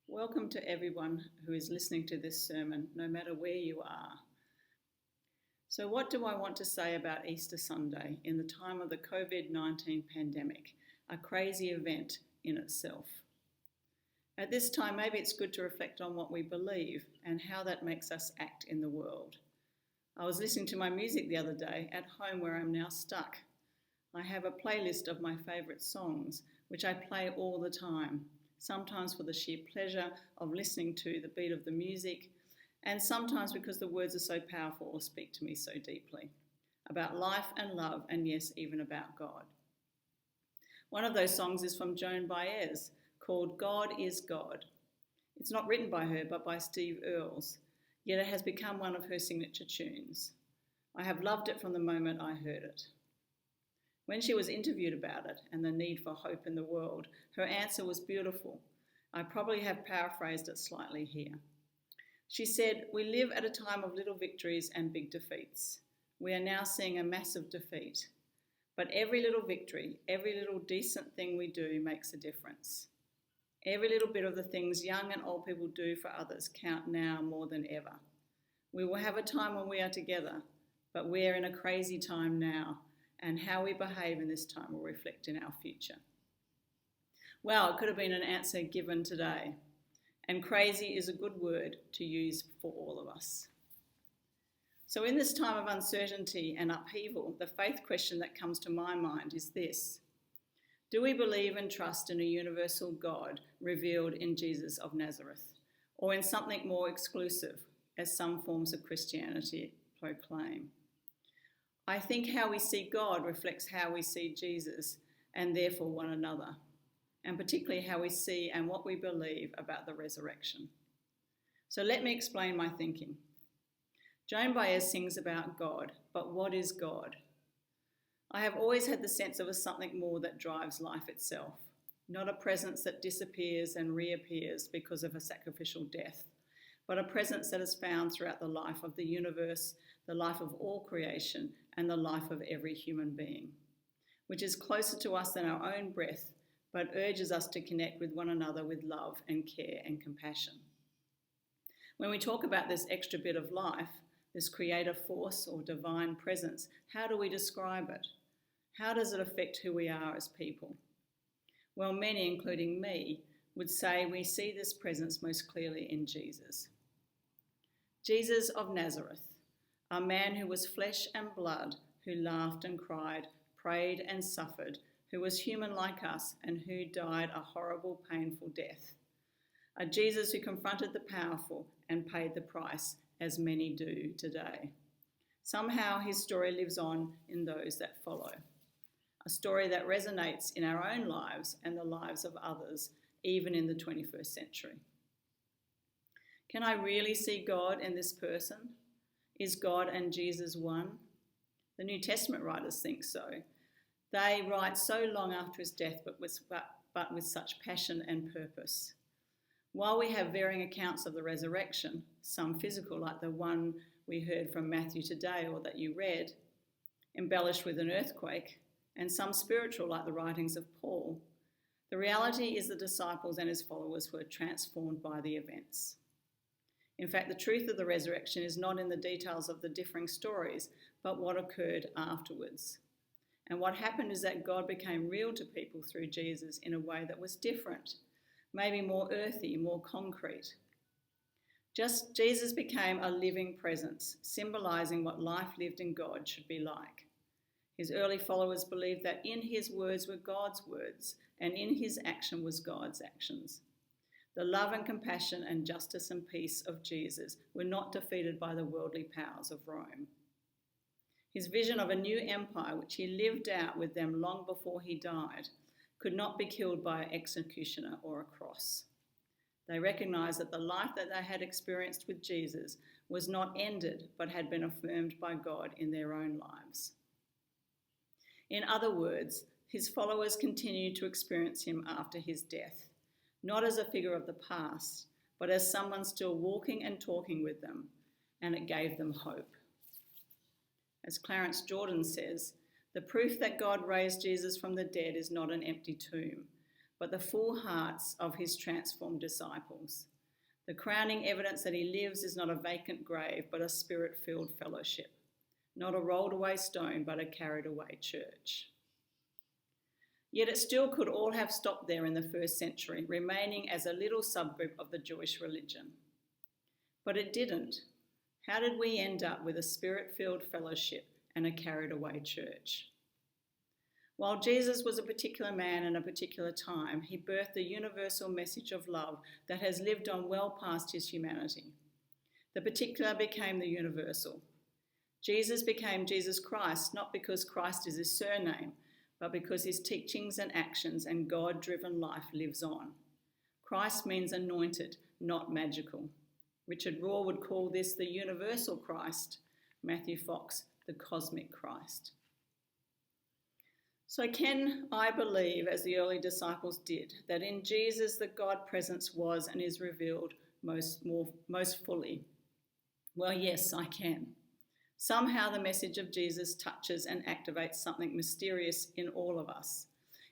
Welcome to everyone who is listening to this sermon, no matter where you are. So, what do I want to say about Easter Sunday in the time of the COVID-19 pandemic, a crazy event in itself? At this time, maybe it's good to reflect on what we believe and how that makes us act in the world. I was listening to my music the other day at home where I'm now stuck. I have a playlist of my favourite songs, which I play all the time. Sometimes for the sheer pleasure of listening to the beat of the music, and sometimes because the words are so powerful or speak to me so deeply, about life and love, and yes, even about God. One of those songs is from Joan Baez, called God is God. It's not written by her, but by Steve Earles, yet it has become one of her signature tunes. I have loved it from the moment I heard it. When she was interviewed about it and the need for hope in the world, her answer was beautiful. I probably have paraphrased it slightly here. She said, "We live at a time of little victories and big defeats. We are now seeing a massive defeat. But every little victory, every little decent thing we do makes a difference. Every little bit of the things young and old people do for others count now more than ever. We will have a time when we are together, but we are in a crazy time now, and how we behave in this time will reflect in our future." Well, it could have been an answer given today, and crazy is a good word to use for all of us. So in this time of uncertainty and upheaval, the faith question that comes to my mind is this: do we believe and trust in a universal God revealed in Jesus of Nazareth, or in something more exclusive, as some forms of Christianity proclaim? I think how we see God reflects how we see Jesus and therefore one another, and particularly how we see and what we believe about the resurrection. So let me explain my thinking. Joan Baez sings about God, but what is God? I have always had the sense of a something more that drives life itself, not a presence that disappears and reappears because of a sacrificial death, but a presence that is found throughout the life of the universe, the life of all creation, and the life of every human being, which is closer to us than our own breath, but urges us to connect with one another with love and care and compassion. When we talk about this extra bit of life, this creative force or divine presence, how do we describe it? How does it affect who we are as people? Well, many, including me, would say we see this presence most clearly in Jesus. Jesus of Nazareth, a man who was flesh and blood, who laughed and cried, prayed and suffered, who was human like us and who died a horrible, painful death. A Jesus who confronted the powerful and paid the price, as many do today. Somehow his story lives on in those that follow. A story that resonates in our own lives and the lives of others, even in the 21st century. Can I really see God in this person? Is God and Jesus one? The New Testament writers think so. They write so long after his death, but with such passion and purpose. While we have varying accounts of the resurrection, some physical like the one we heard from Matthew today or that you read, embellished with an earthquake, and some spiritual like the writings of Paul, the reality is the disciples and his followers were transformed by the events. In fact, the truth of the resurrection is not in the details of the differing stories, but what occurred afterwards. And what happened is that God became real to people through Jesus in a way that was different, maybe more earthy, more concrete. Just Jesus became a living presence, symbolizing what life lived in God should be like. His early followers believed that in his words were God's words, and in his action was God's actions. The love and compassion and justice and peace of Jesus were not defeated by the worldly powers of Rome. His vision of a new empire, which he lived out with them long before he died, could not be killed by an executioner or a cross. They recognized that the life that they had experienced with Jesus was not ended, but had been affirmed by God in their own lives. In other words, his followers continued to experience him after his death, not as a figure of the past, but as someone still walking and talking with them, and it gave them hope. As Clarence Jordan says, the proof that God raised Jesus from the dead is not an empty tomb, but the full hearts of his transformed disciples. The crowning evidence that he lives is not a vacant grave, but a spirit-filled fellowship. Not a rolled away stone, but a carried away church. Yet it still could all have stopped there in the first century, remaining as a little subgroup of the Jewish religion. But it didn't. How did we end up with a spirit-filled fellowship and a carried away church? While Jesus was a particular man in a particular time, he birthed the universal message of love that has lived on well past his humanity. The particular became the universal. Jesus became Jesus Christ, not because Christ is his surname, but because his teachings and actions and God-driven life lives on. Christ means anointed, not magical. Richard Rohr would call this the universal Christ, Matthew Fox, the cosmic Christ. So can I believe, as the early disciples did, that in Jesus the God presence was and is revealed most fully? Well, yes, I can. Somehow the message of Jesus touches and activates something mysterious in all of us.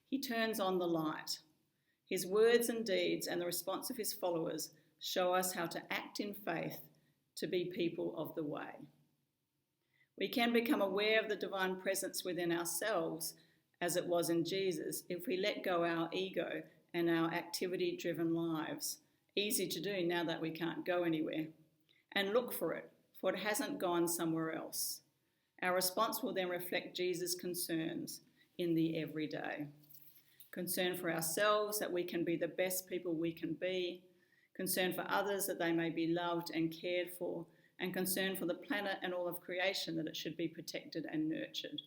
He turns on the light. His words and deeds and the response of his followers show us how to act in faith to be people of the way. We can become aware of the divine presence within ourselves, as it was in Jesus, if we let go our ego and our activity-driven lives. Easy to do now that we can't go anywhere. And look for it hasn't gone somewhere else. Our response will then reflect Jesus' concerns in the everyday. Concern for ourselves, that we can be the best people we can be. Concern for others, that they may be loved and cared for. And concern for the planet and all of creation, that it should be protected and nurtured.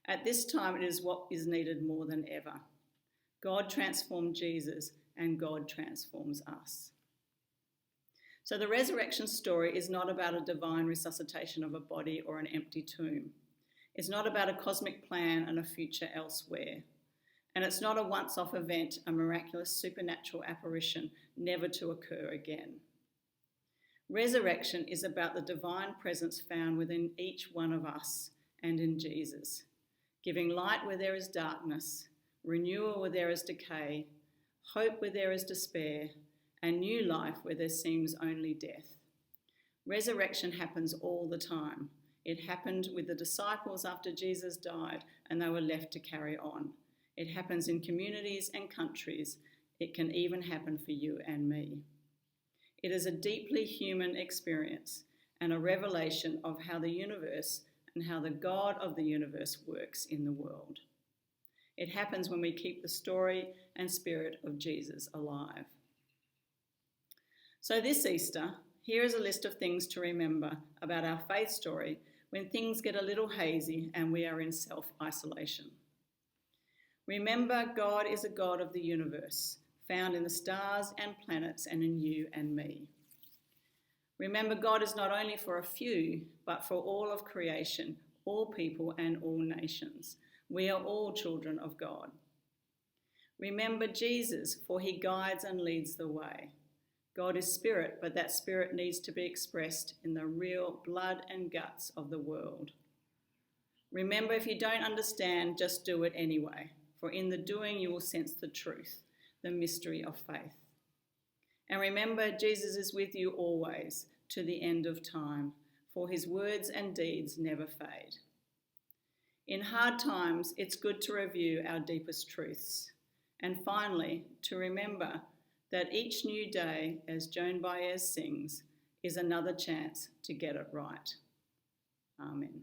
At this time, it is what is needed more than ever. God transformed Jesus, and God transforms us. So the resurrection story is not about a divine resuscitation of a body or an empty tomb. It's not about a cosmic plan and a future elsewhere. And it's not a once-off event, a miraculous supernatural apparition, never to occur again. Resurrection is about the divine presence found within each one of us and in Jesus, giving light where there is darkness, renewal where there is decay, hope where there is despair, and new life where there seems only death. Resurrection happens all the time. It happened with the disciples after Jesus died and they were left to carry on. It happens in communities and countries. It can even happen for you and me. It is a deeply human experience and a revelation of how the universe and how the God of the universe works in the world. It happens when we keep the story and spirit of Jesus alive. So this Easter, here is a list of things to remember about our faith story when things get a little hazy and we are in self-isolation. Remember, God is a God of the universe, found in the stars and planets and in you and me. Remember, God is not only for a few, but for all of creation, all people and all nations. We are all children of God. Remember Jesus, for he guides and leads the way. God is spirit, but that spirit needs to be expressed in the real blood and guts of the world. Remember, if you don't understand, just do it anyway, for in the doing you will sense the truth, the mystery of faith. And remember, Jesus is with you always, to the end of time, for his words and deeds never fade. In hard times, it's good to review our deepest truths. And finally, to remember that each new day, as Joan Baez sings, is another chance to get it right. Amen.